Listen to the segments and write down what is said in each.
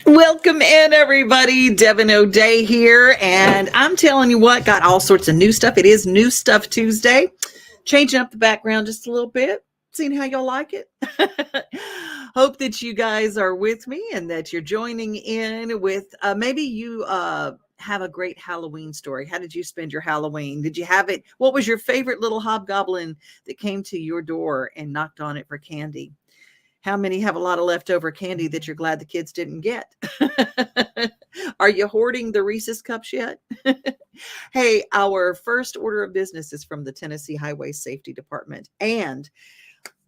Welcome in, everybody. Devin O'Day here, and I'm telling you what, got all sorts of new stuff. It is New Stuff Tuesday. Changing up the background just a little bit, seeing how y'all like it. Hope that you guys are with me and that you're joining in with maybe you have a great Halloween story. How did you spend your Halloween? Did you have it? What was your favorite little hobgoblin that came to your door and knocked on it for candy? How many have a lot of leftover candy that you're glad the kids didn't get? Are you hoarding the Reese's cups yet? Hey, our first order of business is from the Tennessee Highway Safety Department. And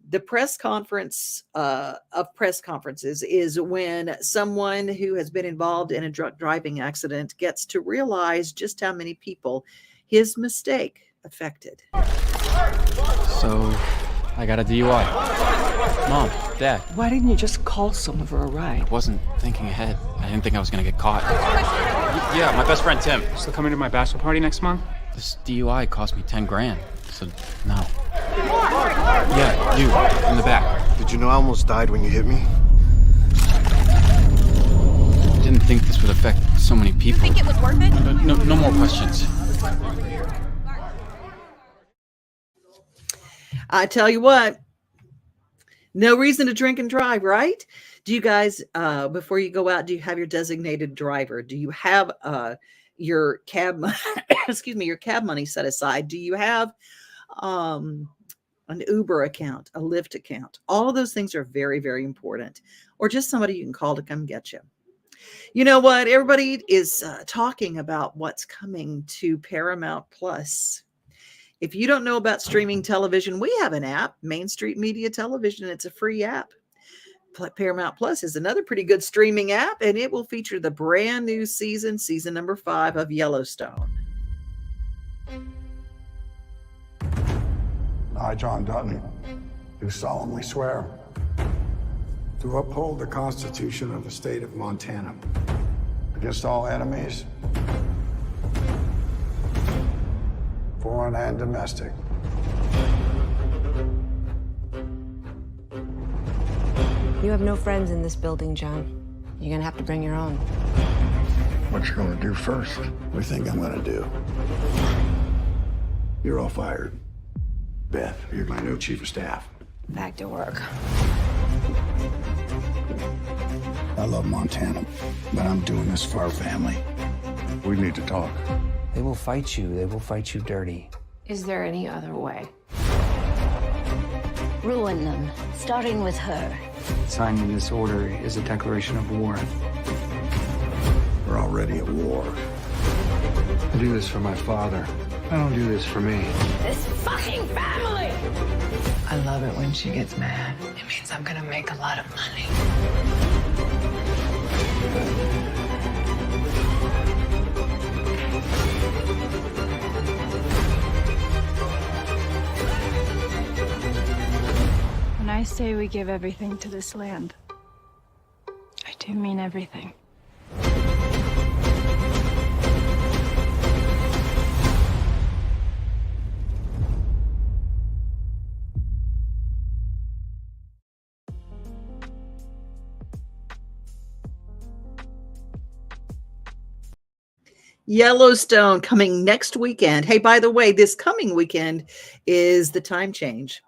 the press conference of press conferences is when someone who has been involved in a drunk driving accident gets to realize just how many people his mistake affected. So I got a DUI. Mom, Dad. Why didn't you just call someone for a ride? I wasn't thinking ahead. I didn't think I was gonna get caught. Yeah, my best friend Tim. Still coming to my bachelor party next month? This DUI cost me 10 grand. So, no. Yeah, you, in the back. Did you know I almost died when you hit me? I didn't think this would affect so many people. You think it was worth it? No more questions. I tell you what, no reason to drink and drive, right? Do you guys, before you go out, do you have your designated driver? Do you have your cab, your cab money set aside? Do you have an Uber account, a Lyft account? All of those things are very, very important. Or just somebody you can call to come get you. You know what? Everybody is talking about what's coming to Paramount Plus. If you don't know about streaming television, we have an app, Main Street Media Television. It's a free app. Paramount Plus is another pretty good streaming app, and it will feature the brand new season number 5 of Yellowstone. I, John Dutton, do solemnly swear to uphold the Constitution of the state of Montana against all enemies, foreign and domestic. You have no friends in this building, John. You're gonna have to bring your own. What you gonna do first? What do you think I'm gonna do? You're all fired. Beth, you're my new chief of staff. Back to work. I love Montana, but I'm doing this for our family. We need to talk. They will fight you. They will fight you dirty. Is there any other way? Ruin them, starting with her. Signing this order is a declaration of war. We're already at war. I do this for my father. I don't do this for me. This fucking family! I love it when she gets mad. It means I'm gonna make a lot of money. When I say we give everything to this land, I do mean everything. Yellowstone coming next weekend. Hey, by the way, this coming weekend is the time change.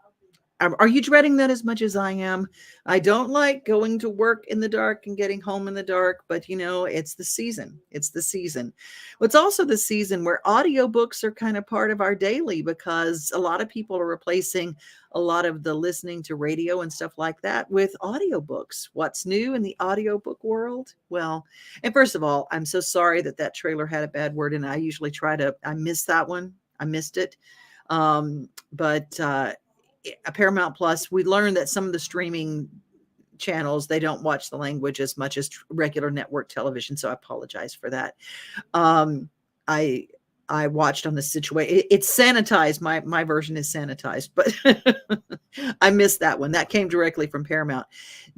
Are you dreading that as much as I am? I don't like going to work in the dark and getting home in the dark, but it's the season. It's the season. Well, it's also the season where audiobooks are kind of part of our daily, because a lot of people are replacing a lot of the listening to radio and stuff like that with audiobooks. What's new in the audiobook world? Well, and first of all, I'm so sorry that trailer had a bad word, and I missed that one. I missed it. But Paramount Plus, we learned that some of the streaming channels, they don't watch the language as much as regular network television, so I apologize for that. I watched on the situation. It's sanitized. My version is sanitized, but I missed that one. That came directly from Paramount.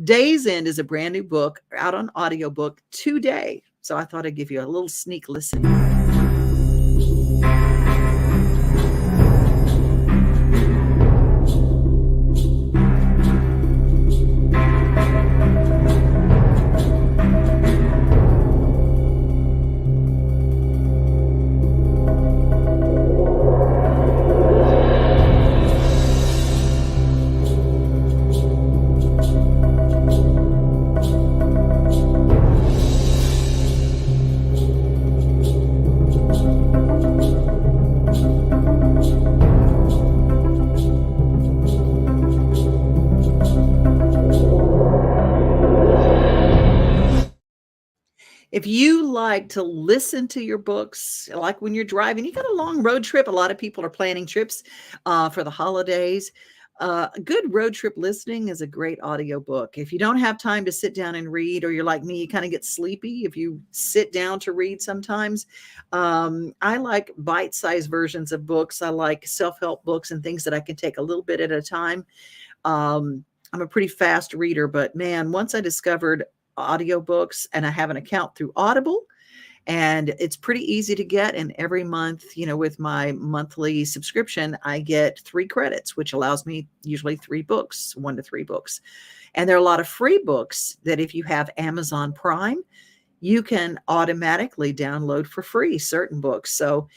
Day's End is a brand new book out on audiobook today, so I thought I'd give you a little sneak listen. If you like to listen to your books, like when you're driving, you got a long road trip. A lot of people are planning trips for the holidays. Good road trip listening is a great audiobook. If you don't have time to sit down and read, or you're like me, you kind of get sleepy if you sit down to read sometimes. I like bite-sized versions of books. I like self-help books and things that I can take a little bit at a time. I'm a pretty fast reader, but man, once I discovered audiobooks, and I have an account through Audible, and it's pretty easy to get. And every month, with my monthly subscription, I get 3 credits, which allows me usually 3 books, 1 to 3 books. And there are a lot of free books that if you have Amazon Prime, you can automatically download for free certain books. So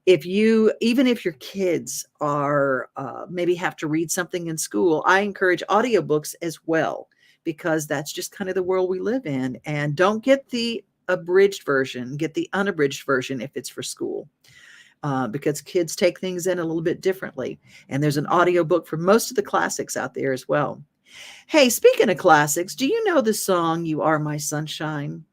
even if your kids are maybe have to read something in school, I encourage audiobooks as well, because that's just kind of the world we live in. And don't get the abridged version, get the unabridged version if it's for school, because kids take things in a little bit differently. And there's an audiobook for most of the classics out there as well. Hey, speaking of classics, do you know the song "You Are My Sunshine"?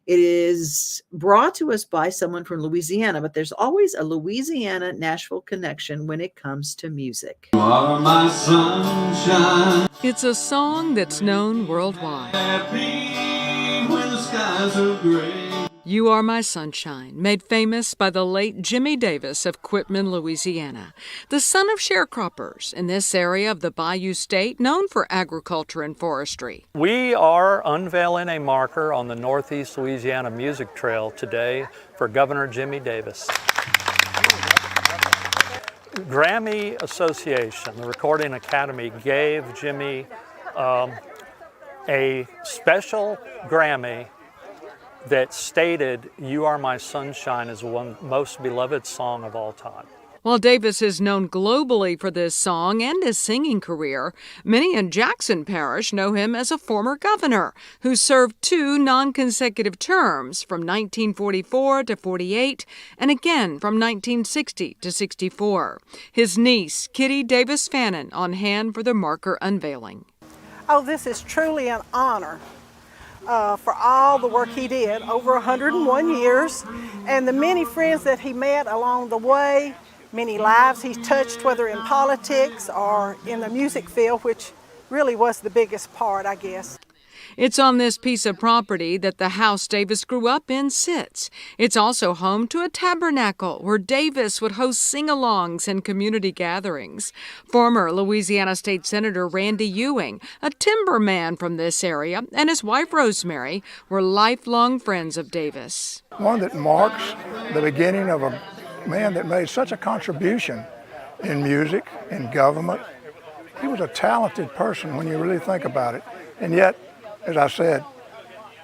It is brought to us by someone from Louisiana, but there's always a Louisiana-Nashville connection when it comes to music. You are my sunshine. It's a song that's known worldwide. Happy when the skies are gray. You Are My Sunshine, made famous by the late Jimmy Davis of Quitman, Louisiana, the son of sharecroppers in this area of the Bayou State known for agriculture and forestry. We are unveiling a marker on the Northeast Louisiana Music Trail today for Governor Jimmy Davis. Grammy Association, the Recording Academy, gave Jimmy a special Grammy that stated "You Are My Sunshine" is the most beloved song of all time. While Davis is known globally for this song and his singing career, many in Jackson Parish know him as a former governor who served 2 non-consecutive terms from 1944 to 48 and again from 1960 to 64. His niece, Kitty Davis Fannin, on hand for the marker unveiling. Oh, this is truly an honor. For all the work he did over 101 years, and the many friends that he met along the way, many lives he's touched, whether in politics or in the music field, which really was the biggest part, I guess. It's on this piece of property that the house Davis grew up in sits. It's also home to a tabernacle where Davis would host sing-alongs and community gatherings. Former Louisiana State Senator Randy Ewing, a timberman from this area, and his wife Rosemary were lifelong friends of Davis. One that marks the beginning of a man that made such a contribution in music, in government. He was a talented person when you really think about it. And yet, as I said,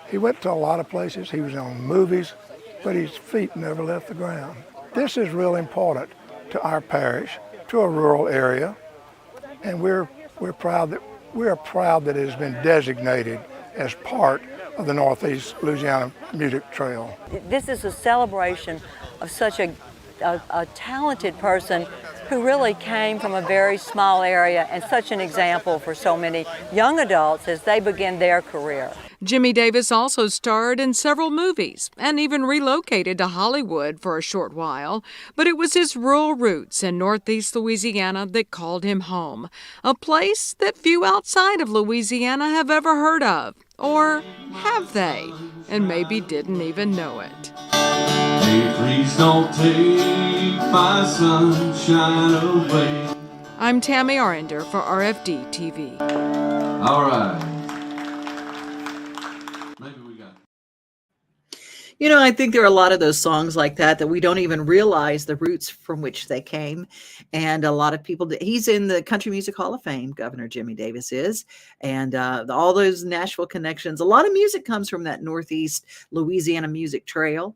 he went to a lot of places. He was on movies. but his feet never left the ground. This is real important to our parish, to a rural area, and we are proud that it has been designated as part of the Northeast Louisiana Music Trail. This is a celebration of such a talented person who really came from a very small area and such an example for so many young adults as they begin their career. Jimmy Davis also starred in several movies and even relocated to Hollywood for a short while, but it was his rural roots in Northeast Louisiana that called him home, a place that few outside of Louisiana have ever heard of. Or have they? And maybe didn't even know it. Hey, please don't take my sunshine away. I'm Tammy Arender for RFD TV. All right. You know, I think there are a lot of those songs like that we don't even realize the roots from which they came. And a lot of people, he's in the Country Music Hall of Fame, Governor Jimmy Davis is. And all those Nashville connections, a lot of music comes from that Northeast Louisiana music trail.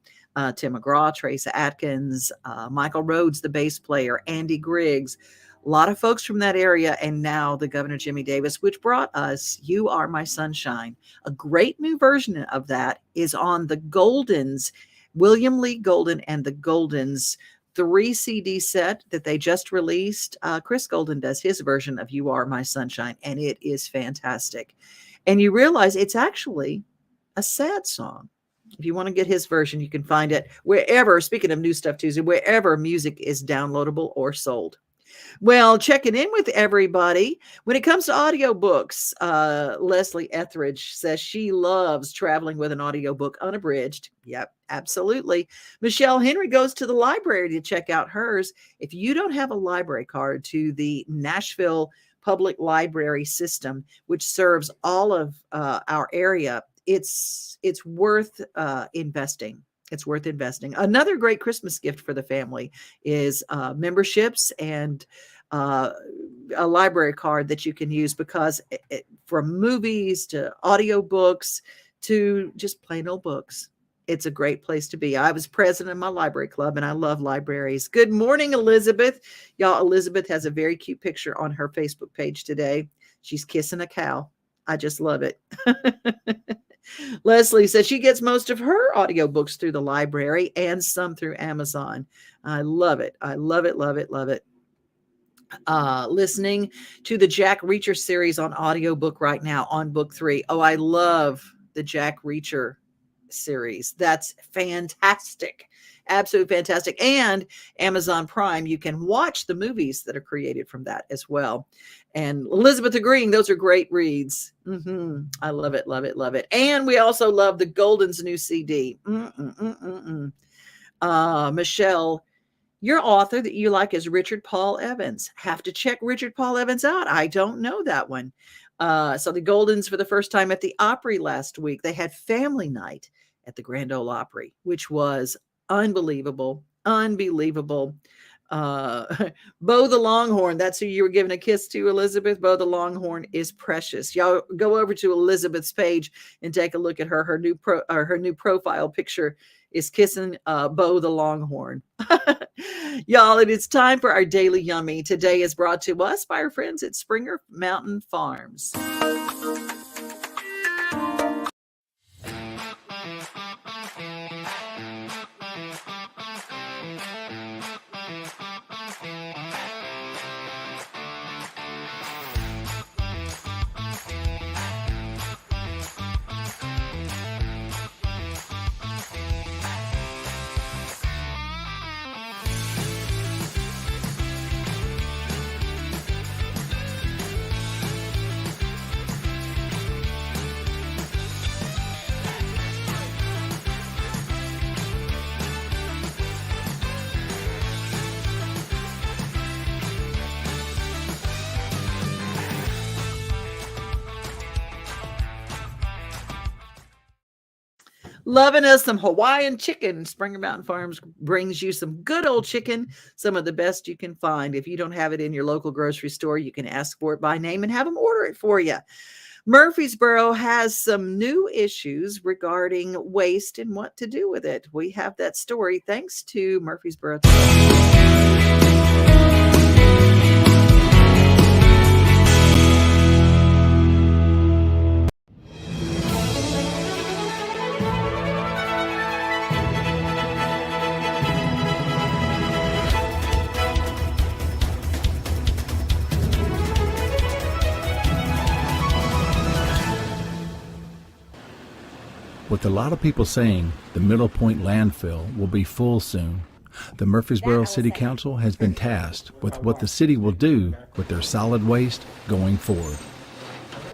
Tim McGraw, Trace Atkins, Michael Rhodes, the bass player, Andy Griggs, a lot of folks from that area. And now the Governor Jimmy Davis, which brought us You Are My Sunshine. A great new version of that is on the Goldens, William Lee Golden and the Goldens 3 CD set that they just released. Chris Golden does his version of You Are My Sunshine, and it is fantastic. And you realize it's actually a sad song. If you want to get his version, you can find it wherever, speaking of New Stuff Tuesday, wherever music is downloadable or sold. Well, checking in with everybody. When it comes to audiobooks, Leslie Etheridge says she loves traveling with an audiobook unabridged. Yep, absolutely. Michelle Henry goes to the library to check out hers. If you don't have a library card to the Nashville Public Library System, which serves all of our area, it's worth investing. It's worth investing. Another great Christmas gift for the family is memberships and a library card that you can use, because from movies to audiobooks to just plain old books, it's a great place to be. I was president of my library club, and I love libraries. Good morning, Elizabeth. Y'all, Elizabeth has a very cute picture on her Facebook page today. She's kissing a cow. I just love it. Leslie says she gets most of her audiobooks through the library and some through Amazon. I love it. I love it, love it, love it. Listening to the Jack Reacher series on audiobook right now on book 3. Oh, I love the Jack Reacher series. That's fantastic. Absolutely fantastic. And Amazon Prime, you can watch the movies that are created from that as well. And Elizabeth agreeing, those are great reads. I love it, love it, love it. And we also love the Golden's new CD. Michelle, your author that you like is Richard Paul Evans. Have to check Richard Paul Evans out. I don't know that one. So the Goldens, for the first time at the Opry last week, they had family night at the Grand Ole Opry, which was unbelievable. Unbelievable. Bo the Longhorn, that's who you were giving a kiss to, Elizabeth. Bo the Longhorn is precious. Y'all go over to Elizabeth's page and take a look at her. Her new profile picture is kissing Bo the Longhorn. Y'all, it is time for our Daily Yummy. Today is brought to us by our friends at Springer Mountain Farms. Loving us some Hawaiian chicken. Springer Mountain Farms brings you some good old chicken, some of the best you can find. If you don't have it in your local grocery store, you can ask for it by name and have them order it for you. Murfreesboro has some new issues regarding waste and what to do with it. We have that story thanks to Murfreesboro. With a lot of people saying the Middle Point landfill will be full soon, the Murfreesboro City Council has been tasked with what the city will do with their solid waste going forward.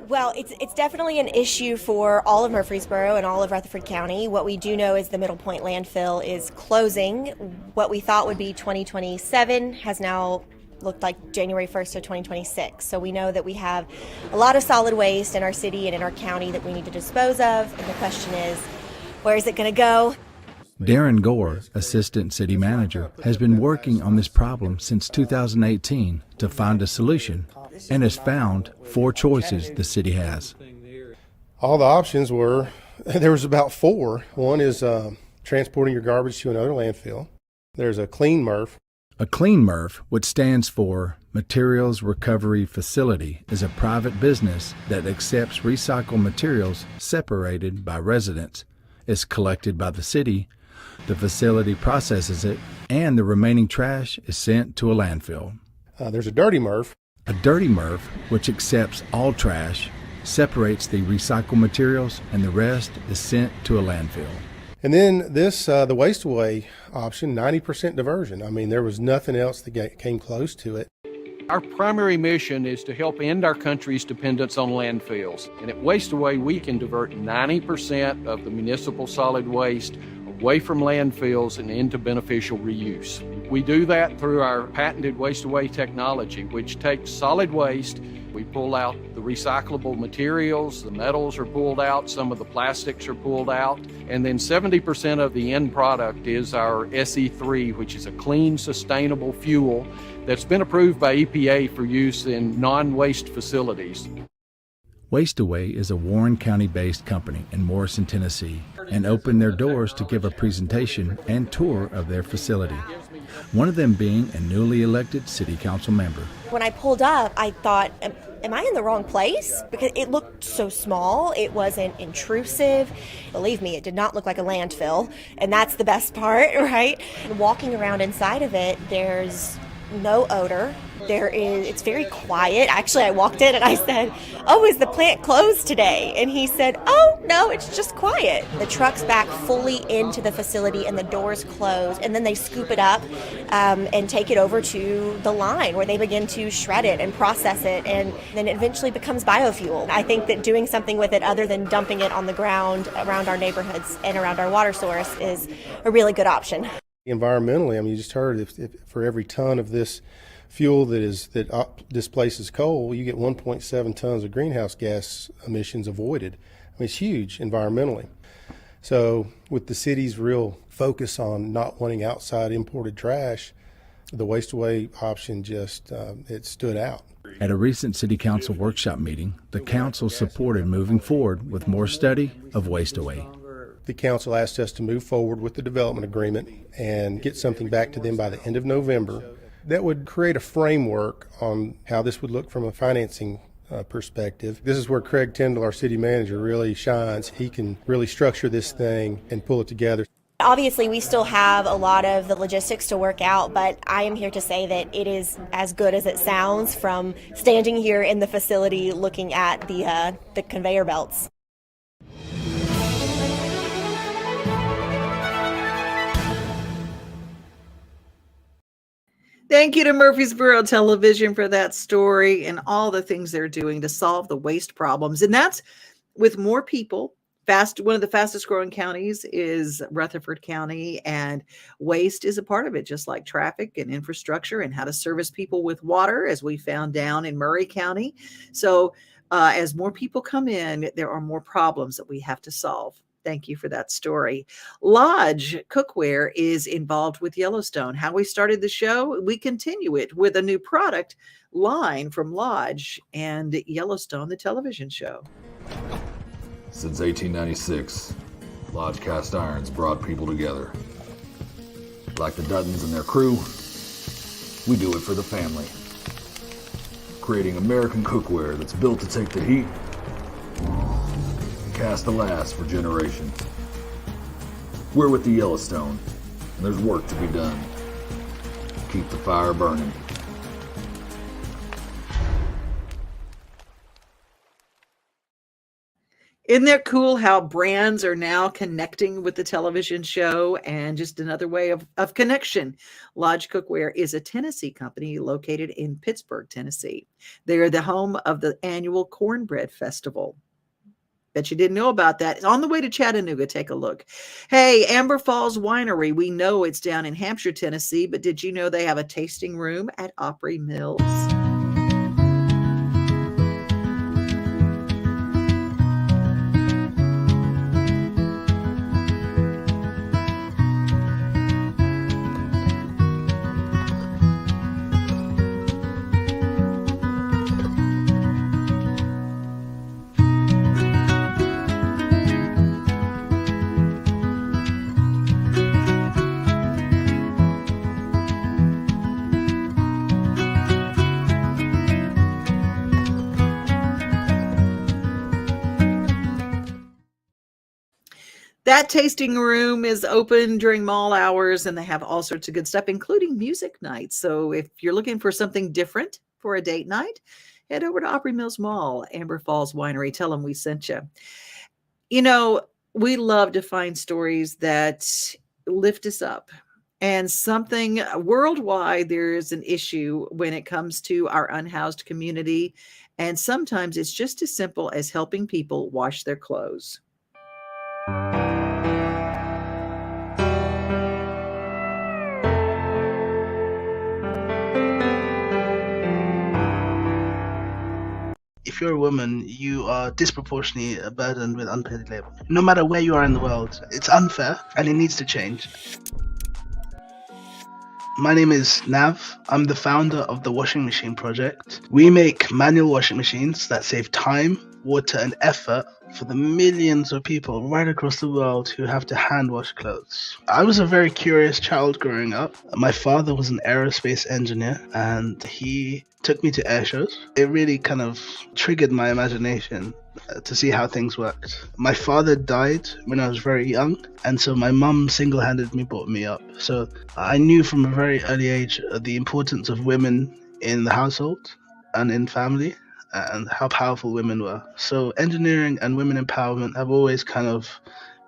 Well, it's definitely an issue for all of Murfreesboro and all of Rutherford County. What we do know is the Middle Point landfill is closing. What we thought would be 2027 has now looked like January 1st of 2026. So we know that we have a lot of solid waste in our city and in our county that we need to dispose of. And the question is, where is it going to go? Darren Gore, Assistant City Manager, has been working on this problem since 2018 to find a solution and has found 4 choices the city has. All the options were, there was about 4. One is transporting your garbage to another landfill. There's a clean MRF. A clean MRF, which stands for Materials Recovery Facility, is a private business that accepts recycled materials separated by residents. It's collected by the city, the facility processes it, and the remaining trash is sent to a landfill. There's a dirty MRF. A dirty MRF, which accepts all trash, separates the recycled materials, and the rest is sent to a landfill. And then this, the waste away option, 90% diversion. I mean, there was nothing else that came close to it. Our primary mission is to help end our country's dependence on landfills. And at Waste Away, we can divert 90% of the municipal solid waste away from landfills and into beneficial reuse. We do that through our patented Waste Away technology, which takes solid waste. We pull out the recyclable materials, the metals are pulled out, some of the plastics are pulled out, and then 70% of the end product is our SE3, which is a clean, sustainable fuel that's been approved by EPA for use in non-waste facilities. Waste Away is a Warren County-based company in Morrison, Tennessee, and opened their doors to give a presentation and tour of their facility, one of them being a newly elected city council member. When I pulled up, I thought, am I in the wrong place? Because it looked so small, it wasn't intrusive. Believe me, it did not look like a landfill, and that's the best part, right? And walking around inside of it, there's no odor. It's very quiet. Actually, I walked in and I said, "Oh, is the plant closed today?" And he said, "Oh, no, it's just quiet." The truck's back fully into the facility and the doors closed, and then they scoop it up and take it over to the line where they begin to shred it and process it, and then it eventually becomes biofuel. I think that doing something with it other than dumping it on the ground around our neighborhoods and around our water source is a really good option. Environmentally, I mean, you just heard if for every ton of this fuel that displaces coal, you get 1.7 tons of greenhouse gas emissions avoided. I mean, it's huge environmentally. So with the city's real focus on not wanting outside imported trash, the Waste Away option just, it stood out. At a recent city council workshop meeting, the council supported moving forward with more study of Waste Away. The council asked us to move forward with the development agreement and get something back to them by the end of November that would create a framework on how this would look from a financing perspective. This is where Craig Tyndall, our city manager, really shines. He can really structure this thing and pull it together. Obviously, we still have a lot of the logistics to work out, but I am here to say that it is as good as it sounds from standing here in the facility looking at the conveyor belts. Thank you to Murfreesboro Television for that story and all the things they're doing to solve the waste problems. And that's with more people. One of the fastest growing counties is Rutherford County, and waste is a part of it, just like traffic and infrastructure and how to service people with water, as we found down in Murray County. So as more people come in, there are more problems that we have to solve. Thank you for that story. Lodge Cookware is involved with Yellowstone. How we started the show, we continue it with a new product line from Lodge and Yellowstone, the television show. Since 1896, Lodge Cast Irons brought people together. Like the Duttons and their crew, we do it for the family. Creating American cookware that's built to take the heat and cast the last for generations. We're with the Yellowstone, and there's work to be done. Keep the fire burning. Isn't that cool how brands are now connecting with the television show, and just another way of connection? Lodge Cookware is a Tennessee company located in Pittsburgh, Tennessee. They are the home of the annual Cornbread Festival. Bet you didn't know about that. It's on the way to Chattanooga. Take a look. Hey, Amber Falls Winery. We know it's down in Hampshire, Tennessee, but did you know they have a tasting room at Opry Mills? That tasting room is open during mall hours, and they have all sorts of good stuff, including music nights. So if you're looking for something different for a date night, head over to Opry Mills Mall, Amber Falls Winery. Tell them we sent you. You know, we love to find stories that lift us up. And something worldwide, there is an issue when it comes to our unhoused community. And sometimes it's just as simple as helping people wash their clothes. If you're a woman, you are disproportionately burdened with unpaid labor. No matter where you are in the world, it's unfair and it needs to change. My name is Nav. I'm the founder of the Washing Machine Project. We make manual washing machines that save time, water, and effort for the millions of people right across the world who have to hand wash clothes. I was a very curious child growing up. My father was an aerospace engineer and he took me to air shows. It really kind of triggered my imagination to see how things worked. My father died when I was very young, and so my mum single-handedly brought me up. So I knew from a very early age the importance of women in the household and in family, and how powerful women were. So engineering and women empowerment have always kind of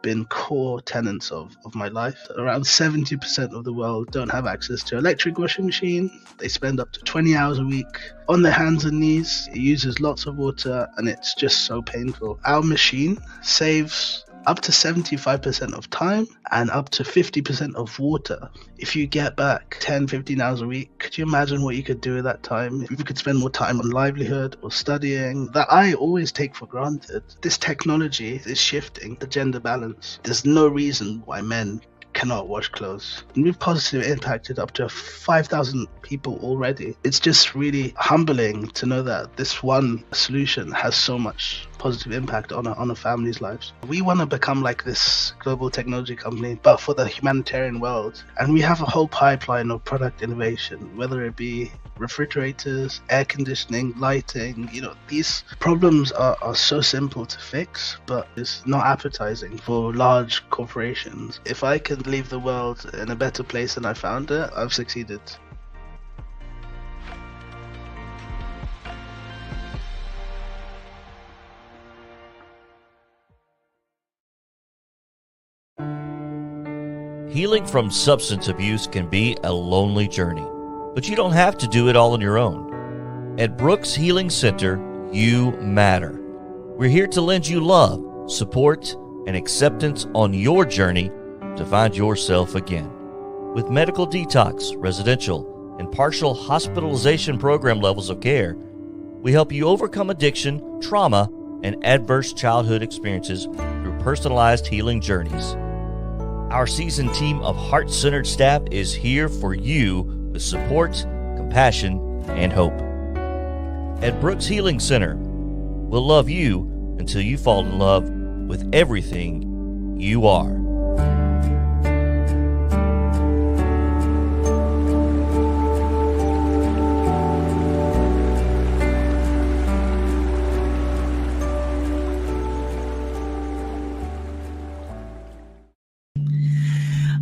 been core tenets of my life. Around 70% of the world don't have access to electric washing machine. They spend up to 20 hours a week on their hands and knees. It uses lots of water and it's just so painful. Our machine saves up to 75% of time and up to 50% of water. If you get back 10, 15 hours a week, could you imagine what you could do with that time? If you could spend more time on livelihood or studying, that I always take for granted. This technology is shifting the gender balance. There's no reason why men cannot wash clothes. And we've positively impacted up to 5,000 people already. It's just really humbling to know that this one solution has so much positive impact on a family's lives. We want to become like this global technology company, but for the humanitarian world. And we have a whole pipeline of product innovation, whether it be refrigerators, air conditioning, lighting. You know, these problems are so simple to fix, but it's not appetizing for large corporations. If I can leave the world in a better place than I found it, I've succeeded. Healing from substance abuse can be a lonely journey, but you don't have to do it all on your own. At Brooks Healing Center, you matter. We're here to lend you love, support, and acceptance on your journey to find yourself again. With medical detox, residential, and partial hospitalization program levels of care, we help you overcome addiction, trauma, and adverse childhood experiences through personalized healing journeys. Our seasoned team of heart-centered staff is here for you with support, compassion, and hope. At Brooks Healing Center, we'll love you until you fall in love with everything you are.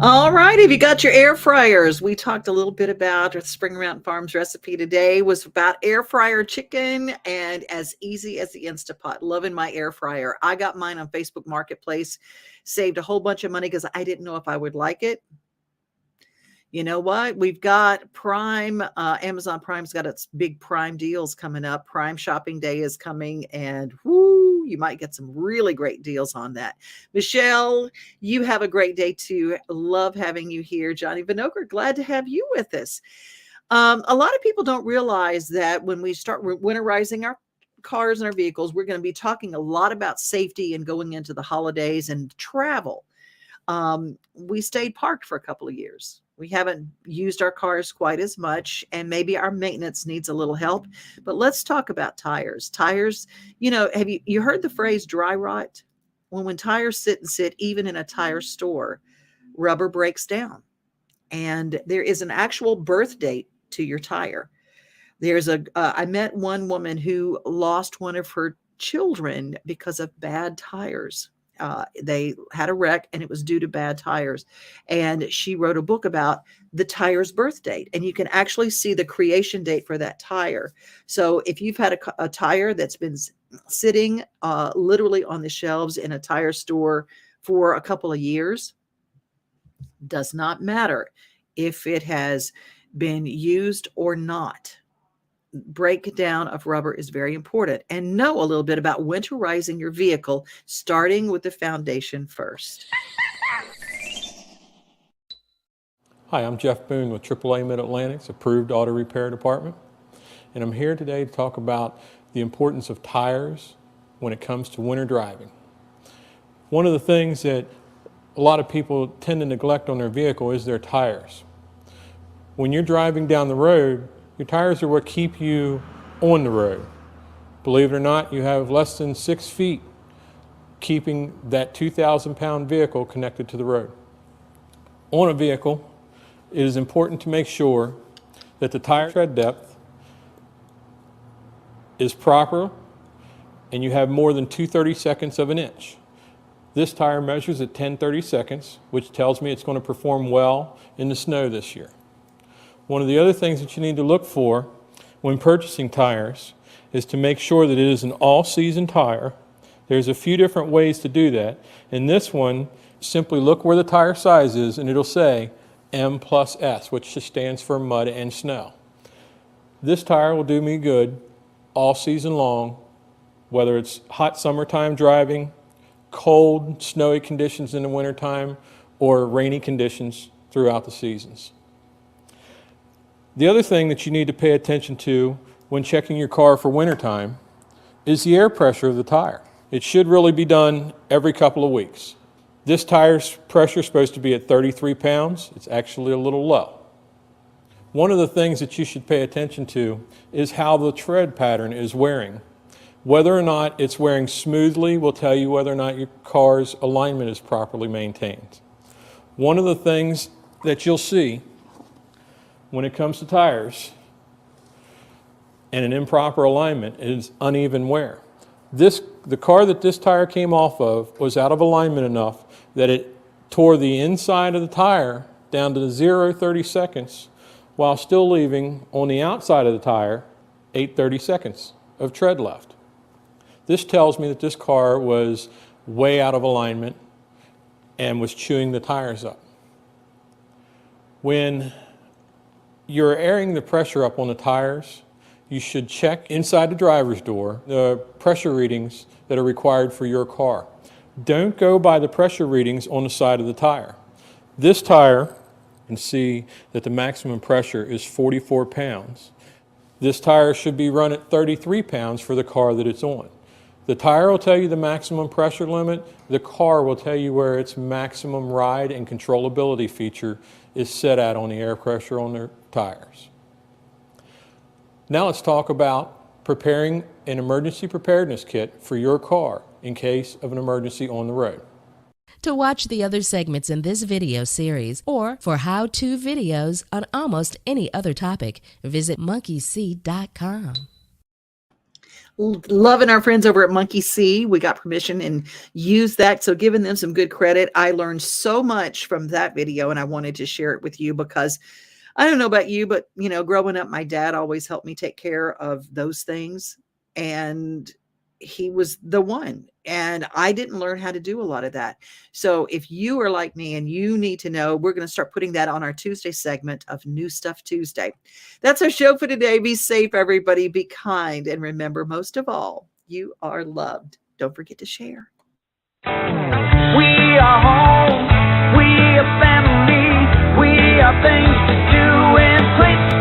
All right, have you got your air fryers? We talked a little bit about our Spring Mountain Farms recipe today was about air fryer chicken and as easy as the Instapot. Loving my air fryer. I got mine on Facebook Marketplace, saved a whole bunch of money because I didn't know if I would like it. You know what? We've got Prime, Amazon Prime's got its big Prime deals coming up. Prime Shopping Day is coming, and whoo, you might get some really great deals on that. Michelle, you have a great day too. Love having you here. Johnny Vinokur, glad to have you with us. A lot of people don't realize that when we start winterizing our cars and our vehicles, we're going to be talking a lot about safety and going into the holidays and travel. We stayed parked for a couple of years. We haven't used our cars quite as much, and maybe our maintenance needs a little help. But let's talk about tires. Tires, have you heard the phrase dry rot? When tires sit, even in a tire store, rubber breaks down. And there is an actual birth date to your tire. I met one woman who lost one of her children because of bad tires. They had a wreck and it was due to bad tires. And she wrote a book about the tire's birth date. And you can actually see the creation date for that tire. So if you've had a tire that's been sitting literally on the shelves in a tire store for a couple of years, does not matter if it has been used or not. Breakdown of rubber is very important, and know a little bit about winterizing your vehicle, starting with the foundation first. Hi, I'm Jeff Boone with AAA Mid-Atlantic's Approved Auto Repair Department, and I'm here today to talk about the importance of tires when it comes to winter driving. One of the things that a lot of people tend to neglect on their vehicle is their tires. When you're driving down the road, your tires are what keep you on the road. Believe it or not, you have less than 6 feet keeping that 2,000-pound vehicle connected to the road. On a vehicle, it is important to make sure that the tire tread depth is proper and you have more than 2/32 of an inch. This tire measures at 10/32, which tells me it's going to perform well in the snow this year. One of the other things that you need to look for when purchasing tires is to make sure that it is an all-season tire. There's a few different ways to do that. In this one, simply look where the tire size is and it'll say M+S, which just stands for mud and snow. This tire will do me good all season long, whether it's hot summertime driving, cold, snowy conditions in the wintertime, or rainy conditions throughout the seasons. The other thing that you need to pay attention to when checking your car for wintertime is the air pressure of the tire. It should really be done every couple of weeks. This tire's pressure is supposed to be at 33 pounds. It's actually a little low. One of the things that you should pay attention to is how the tread pattern is wearing. Whether or not it's wearing smoothly will tell you whether or not your car's alignment is properly maintained. One of the things that you'll see when it comes to tires and an improper alignment is uneven wear. The car that this tire came off of was out of alignment enough that it tore the inside of the tire down to 0.30 while still leaving on the outside of the tire 8/32 of tread left. This tells me that this car was way out of alignment and was chewing the tires up. When you're airing the pressure up on the tires, you should check inside the driver's door the pressure readings that are required for your car. Don't go by the pressure readings on the side of the tire. This tire, you can see that the maximum pressure is 44 pounds. This tire should be run at 33 pounds for the car that it's on. The tire will tell you the maximum pressure limit. The car will tell you where its maximum ride and controllability feature is set at on the air pressure on their tires. Now let's talk about preparing an emergency preparedness kit for your car in case of an emergency on the road. To watch the other segments in this video series or for how-to videos on almost any other topic, visit monkeyseed.com. Loving our friends over at Monkey See. We got permission and used that. So giving them some good credit. I learned so much from that video and I wanted to share it with you because I don't know about you, but growing up, my dad always helped me take care of those things. And he was the one. And I didn't learn how to do a lot of that. So if you are like me and you need to know, we're going to start putting that on our Tuesday segment of New Stuff Tuesday. That's our show for today. Be safe, everybody. Be kind. And remember, most of all, you are loved. Don't forget to share. We are home. We are family. We are things to do and places.